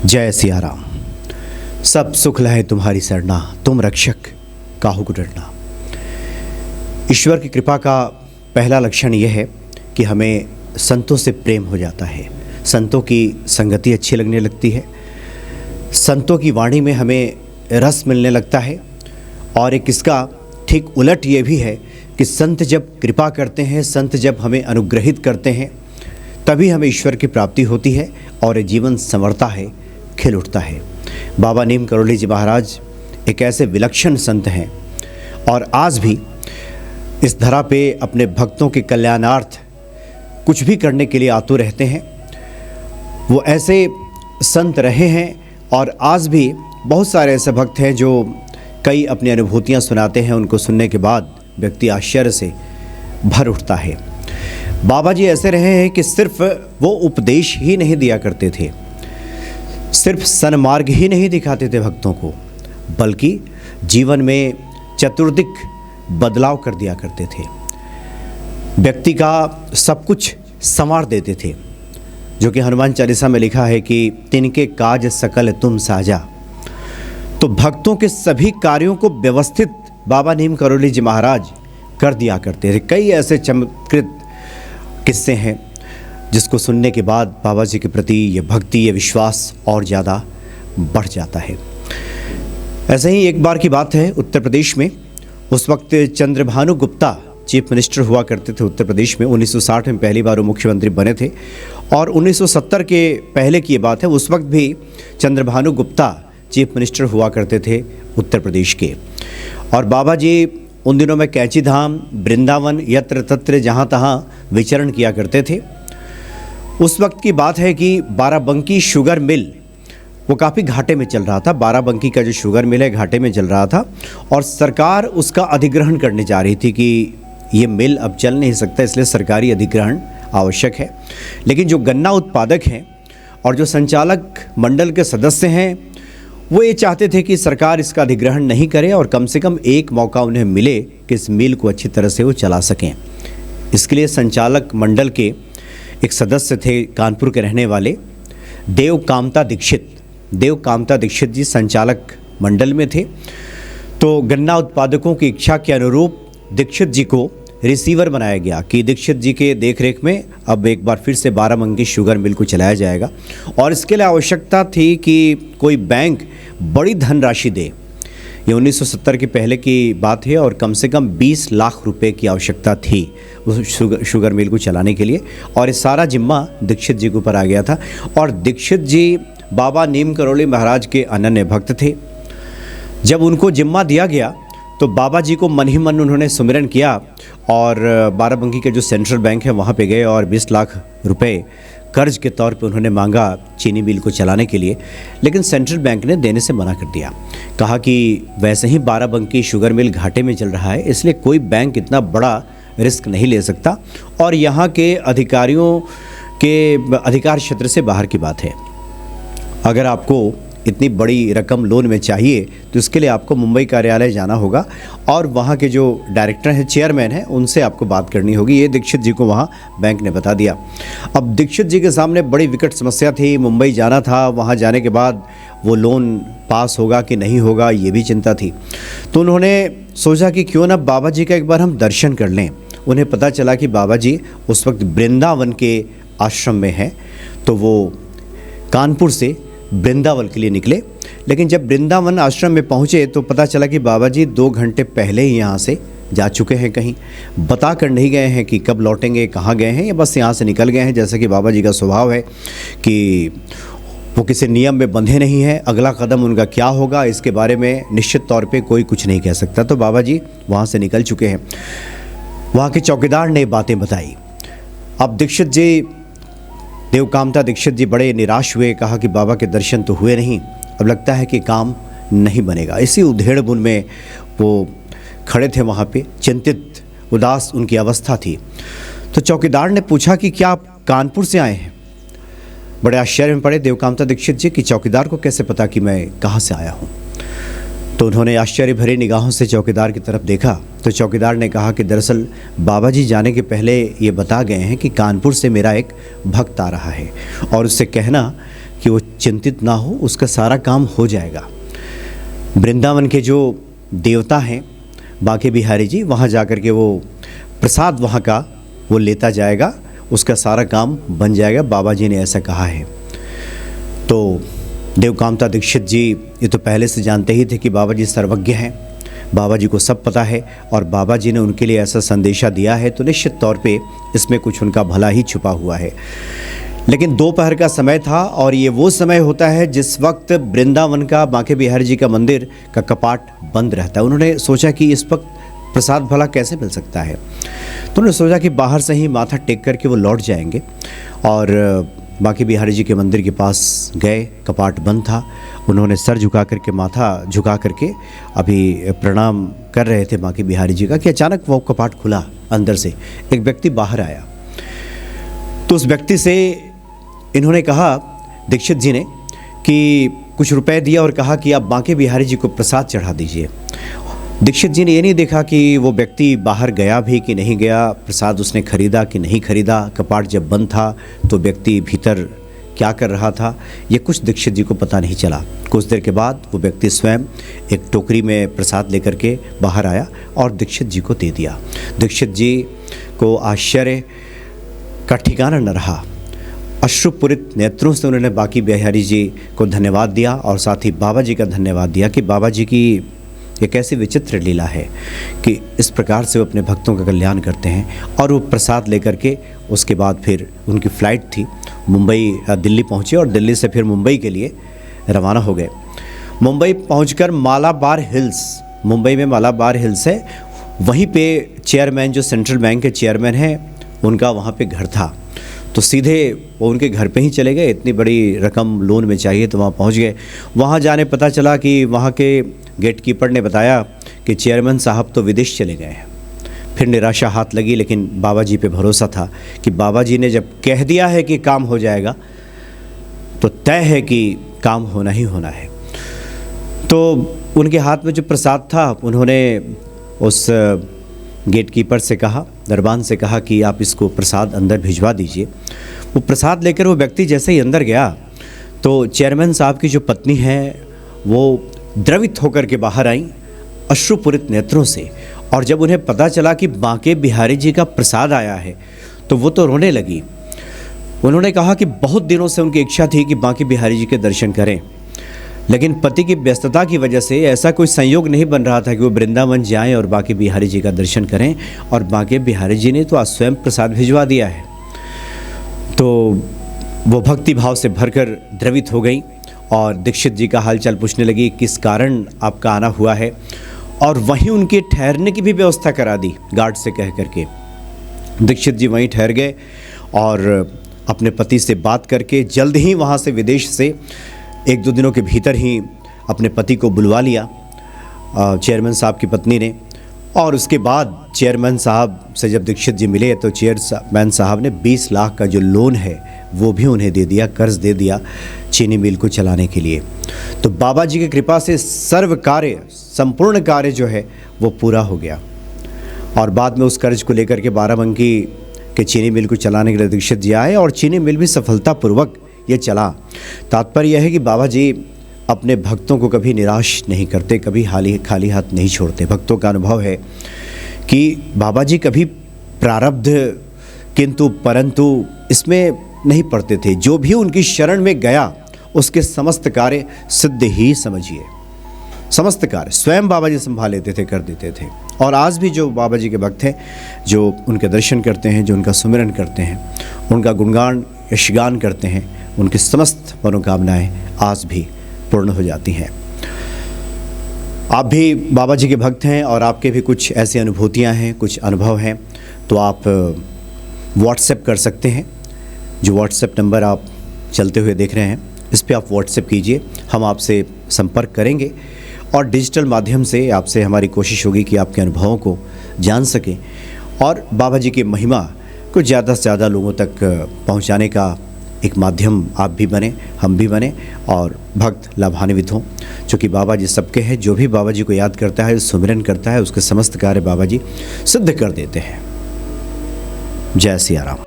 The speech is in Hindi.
जय सिया राम। सब सुख लहे तुम्हारी सरना, तुम रक्षक काहू को डरना। ईश्वर की कृपा का पहला लक्षण यह है कि हमें संतों से प्रेम हो जाता है, संतों की संगति अच्छी लगने लगती है, संतों की वाणी में हमें रस मिलने लगता है। और एक इसका ठीक उलट ये भी है कि संत जब कृपा करते हैं, संत जब हमें अनुग्रहित करते हैं, तभी हमें ईश्वर की प्राप्ति होती है और जीवन संवरता है, खिल उठता है। बाबा नीम करोली जी महाराज एक ऐसे विलक्षण संत हैं और आज भी इस धरा पे अपने भक्तों के कल्याणार्थ कुछ भी करने के लिए आतुर रहते हैं। वो ऐसे संत रहे हैं और आज भी बहुत सारे ऐसे भक्त हैं जो कई अपनी अनुभूतियाँ सुनाते हैं, उनको सुनने के बाद व्यक्ति आश्चर्य से भर उठता है। बाबा जी ऐसे रहे हैं कि सिर्फ वो उपदेश ही नहीं दिया करते थे, सिर्फ सन्मार्ग ही नहीं दिखाते थे भक्तों को, बल्कि जीवन में चतुर्दिक बदलाव कर दिया करते थे। व्यक्ति का सब कुछ संवार देते थे, जो कि हनुमान चालीसा में लिखा है कि तिनके काज सकल तुम साजा। तो भक्तों के सभी कार्यों को व्यवस्थित बाबा नीम करोली जी महाराज कर दिया करते थे। कई ऐसे चमत्कृत किस्से हैं जिसको सुनने के बाद बाबा जी के प्रति ये भक्ति, ये विश्वास और ज़्यादा बढ़ जाता है। ऐसे ही एक बार की बात है, उत्तर प्रदेश में उस वक्त चंद्रभानु गुप्ता चीफ मिनिस्टर हुआ करते थे उत्तर प्रदेश में। 1960 में पहली बार वो मुख्यमंत्री बने थे और 1970 के पहले की ये बात है, उस वक्त भी चंद्रभानु गुप्ता चीफ मिनिस्टर हुआ करते थे उत्तर प्रदेश के। और बाबा जी उन दिनों में कैंची धाम, वृंदावन, यत्र तत्र जहाँ तहाँ विचरण किया करते थे। उस वक्त की बात है कि बाराबंकी शुगर मिल वो काफ़ी घाटे में चल रहा था। बाराबंकी का जो शुगर मिल है घाटे में चल रहा था और सरकार उसका अधिग्रहण करने जा रही थी कि ये मिल अब चल नहीं सकता, इसलिए सरकारी अधिग्रहण आवश्यक है। लेकिन जो गन्ना उत्पादक हैं और जो संचालक मंडल के सदस्य हैं, वो ये चाहते थे कि सरकार इसका अधिग्रहण नहीं करे और कम से कम एक मौका उन्हें मिले कि इस मिल को अच्छी तरह से वो चला सकें। इसके लिए संचालक मंडल के एक सदस्य थे, कानपुर के रहने वाले देव कामता दीक्षित जी संचालक मंडल में थे। तो गन्ना उत्पादकों की इच्छा के अनुरूप दीक्षित जी को रिसीवर बनाया गया कि दीक्षित जी के देखरेख में अब एक बार फिर से बाराबंकी शुगर मिल को चलाया जाएगा। और इसके लिए आवश्यकता थी कि कोई बैंक बड़ी धनराशि दे। ये 1970 के पहले की बात है और कम से कम 20 लाख रुपए की आवश्यकता थी उस शुगर मिल को चलाने के लिए। और ये सारा जिम्मा दीक्षित जी के ऊपर आ गया था। और दीक्षित जी बाबा नीम करोली महाराज के अनन्य भक्त थे। जब उनको जिम्मा दिया गया तो बाबा जी को मन ही मन उन्होंने सुमिरन किया और बाराबंकी के जो सेंट्रल बैंक है वहाँ पे गए और 20 लाख रुपए कर्ज के तौर पे उन्होंने मांगा चीनी मिल को चलाने के लिए। लेकिन सेंट्रल बैंक ने देने से मना कर दिया, कहा कि वैसे ही बाराबंकी शुगर मिल घाटे में चल रहा है, इसलिए कोई बैंक इतना बड़ा रिस्क नहीं ले सकता और यहाँ के अधिकारियों के अधिकार क्षेत्र से बाहर की बात है। अगर आपको इतनी बड़ी रकम लोन में चाहिए तो इसके लिए आपको मुंबई कार्यालय जाना होगा और वहाँ के जो डायरेक्टर हैं, चेयरमैन हैं, उनसे आपको बात करनी होगी। ये दीक्षित जी को वहाँ बैंक ने बता दिया। अब दीक्षित जी के सामने बड़ी विकट समस्या थी, मुंबई जाना था, वहाँ जाने के बाद वो लोन पास होगा कि नहीं होगा ये भी चिंता थी। तो उन्होंने सोचा कि क्यों ना बाबा जी का एक बार हम दर्शन कर लें। उन्हें पता चला कि बाबा जी उस वक्त वृंदावन के आश्रम में हैं, तो वो कानपुर से वृंदावन के लिए निकले। लेकिन जब वृंदावन आश्रम में पहुँचे तो पता चला कि बाबा जी 2 घंटे पहले ही यहाँ से जा चुके हैं, कहीं बता कर नहीं गए हैं कि कब लौटेंगे, कहाँ गए हैं, या बस यहाँ से निकल गए हैं। जैसे कि बाबा जी का स्वभाव है कि वो किसी नियम में बंधे नहीं हैं, अगला कदम उनका क्या होगा इसके बारे में निश्चित तौर पे कोई कुछ नहीं कह सकता। तो बाबा जी वहाँ से निकल चुके हैं। वहाँ के चौकीदार ने बातें बताई। अब दीक्षित जी, देवकामता दीक्षित जी बड़े निराश हुए, कहा कि बाबा के दर्शन तो हुए नहीं, अब लगता है कि काम नहीं बनेगा। इसी उधेड़ बुन में वो खड़े थे वहाँ पे, चिंतित उदास उनकी अवस्था थी। तो चौकीदार ने पूछा कि क्या आप कानपुर से आए हैं? बड़े आश्चर्य में पड़े देवकामता दीक्षित जी कि चौकीदार को कैसे पता कि मैं कहाँ से आया हूँ। तो उन्होंने आश्चर्य भरी निगाहों से चौकीदार की तरफ देखा तो चौकीदार ने कहा कि दरअसल बाबा जी जाने के पहले ये बता गए हैं कि कानपुर से मेरा एक भक्त आ रहा है और उससे कहना कि वो चिंतित ना हो, उसका सारा काम हो जाएगा। वृंदावन के जो देवता हैं बांके बिहारी जी, वहाँ जाकर के वो प्रसाद वहाँ का वो लेता जाएगा, उसका सारा काम बन जाएगा। बाबा जी ने ऐसा कहा है। तो देवकांता दीक्षित जी ये तो पहले से जानते ही थे कि बाबा जी सर्वज्ञ हैं, बाबा जी को सब पता है, और बाबा जी ने उनके लिए ऐसा संदेशा दिया है तो निश्चित तौर पे इसमें कुछ उनका भला ही छुपा हुआ है। लेकिन दोपहर का समय था और ये वो समय होता है जिस वक्त वृंदावन का बांके बिहारी जी का मंदिर का कपाट बंद रहता है। उन्होंने सोचा कि इस वक्त प्रसाद भला कैसे मिल सकता है, तो उन्होंने सोचा कि बाहर से ही माथा टेक करके वो लौट जाएंगे, और बांके बिहारी जी के मंदिर के पास गए। कपाट बंद था। उन्होंने सर झुका करके, माथा झुका करके अभी प्रणाम कर रहे थे बांके बिहारी जी का कि अचानक वो कपाट खुला, अंदर से एक व्यक्ति बाहर आया। तो उस व्यक्ति से इन्होंने कहा, दीक्षित जी ने, कि कुछ रुपए दिया और कहा कि आप बांके बिहारी जी को प्रसाद चढ़ा दीजिए। दीक्षित जी ने ये नहीं देखा कि वो व्यक्ति बाहर गया भी कि नहीं गया, प्रसाद उसने खरीदा कि नहीं खरीदा, कपाट जब बंद था तो व्यक्ति भीतर क्या कर रहा था, ये कुछ दीक्षित जी को पता नहीं चला। कुछ देर के बाद वो व्यक्ति स्वयं एक टोकरी में प्रसाद लेकर के बाहर आया और दीक्षित जी को दे दिया। दीक्षित जी को आश्चर्य का ठिकाना न रहा। अश्रुपूरित नेत्रों से उन्होंने बांके बिहारी जी को धन्यवाद दिया और साथ ही बाबा जी का धन्यवाद दिया कि बाबा जी की ये कैसी विचित्र लीला है कि इस प्रकार से वो अपने भक्तों का कल्याण करते हैं। और वो प्रसाद लेकर के उसके बाद फिर उनकी फ़्लाइट थी, मुंबई दिल्ली पहुँचे और दिल्ली से फिर मुंबई के लिए रवाना हो गए। मुंबई पहुंचकर मालाबार हिल्स, मुंबई में मालाबार हिल्स है, वहीं पे चेयरमैन, जो सेंट्रल बैंक के चेयरमैन हैं, उनका वहाँ पे घर था। तो सीधे वो उनके घर पे ही चले गए। इतनी बड़ी रकम लोन में चाहिए तो वहाँ पहुँच गए। वहाँ जाने पता चला कि वहाँ के गेट कीपर ने बताया कि चेयरमैन साहब तो विदेश चले गए हैं। फिर निराशा हाथ लगी, लेकिन बाबा जी पे भरोसा था कि बाबा जी ने जब कह दिया है कि काम हो जाएगा तो तय है कि काम होना ही होना है। तो उनके हाथ में जो प्रसाद था, उन्होंने उस गेट कीपर से कहा, दरबान से कहा कि आप इसको प्रसाद अंदर भिजवा दीजिए। वो प्रसाद लेकर वो व्यक्ति जैसे ही अंदर गया तो चेयरमैन साहब की जो पत्नी है वो द्रवित होकर के बाहर आई अश्रुपूरित नेत्रों से। और जब उन्हें पता चला कि बांके बिहारी जी का प्रसाद आया है तो वो तो रोने लगी। उन्होंने कहा कि बहुत दिनों से उनकी इच्छा थी कि बांके बिहारी जी के दर्शन करें, लेकिन पति की व्यस्तता की वजह से ऐसा कोई संयोग नहीं बन रहा था कि वो वृंदावन जाएं और बांके बिहारी जी का दर्शन करें। और बांके बिहारी जी ने तो आज स्वयं प्रसाद भिजवा दिया है। तो वो भक्ति भाव से भरकर द्रवित हो गई और दीक्षित जी का हालचाल पूछने लगी, किस कारण आपका आना हुआ है। और वहीं उनके ठहरने की भी व्यवस्था करा दी गार्ड से कह करके। दीक्षित जी वहीं ठहर गए और अपने पति से बात करके जल्द ही वहाँ से, विदेश से 1-2 दिनों के भीतर ही अपने पति को बुलवा लिया चेयरमैन साहब की पत्नी ने। और उसके बाद चेयरमैन साहब से जब दीक्षित जी मिले तो चेयरमैन साहब ने 20 लाख का जो लोन है वो भी उन्हें दे दिया, कर्ज दे दिया चीनी मिल को चलाने के लिए। तो बाबा जी की कृपा से सर्व कार्य, संपूर्ण कार्य जो है वो पूरा हो गया। और बाद में उस कर्ज को लेकर के बाराबंकी के चीनी मिल को चलाने के लिए दीक्षित जी आए और चीनी मिल भी सफलतापूर्वक ये चला। तात्पर्य यह है कि बाबा जी अपने भक्तों को कभी निराश नहीं करते, कभी खाली हाथ नहीं छोड़ते। भक्तों का अनुभव है कि बाबा जी कभी प्रारब्ध किंतु परंतु इसमें नहीं पड़ते थे। जो भी उनकी शरण में गया उसके समस्त कार्य सिद्ध ही समझिए। समस्त कार्य स्वयं बाबा जी संभाल लेते थे, कर देते थे। और आज भी जो बाबा जी के भक्त हैं, जो उनके दर्शन करते हैं, जो उनका सुमिरन करते हैं, उनका गुणगान यशगान करते हैं, उनकी समस्त मनोकामनाएं आज भी पूर्ण हो जाती हैं। आप भी बाबा जी के भक्त हैं और आपके भी कुछ ऐसी अनुभूतियां हैं, कुछ अनुभव हैं, तो आप व्हाट्सएप कर सकते हैं। जो व्हाट्सएप नंबर आप चलते हुए देख रहे हैं, इस पे आप व्हाट्सएप कीजिए, हम आपसे संपर्क करेंगे और डिजिटल माध्यम से आपसे हमारी कोशिश होगी कि आपके अनुभवों को जान सकें और बाबा जी की महिमा को ज़्यादा से ज़्यादा लोगों तक पहुंचाने का एक माध्यम आप भी बने, हम भी बने और भक्त लाभान्वित हों। चूँकि बाबा जी सबके हैं, जो भी बाबा जी को याद करता है, सुमिरन करता है, उसके समस्त कार्य बाबा जी सिद्ध कर देते हैं। जय सिया राम।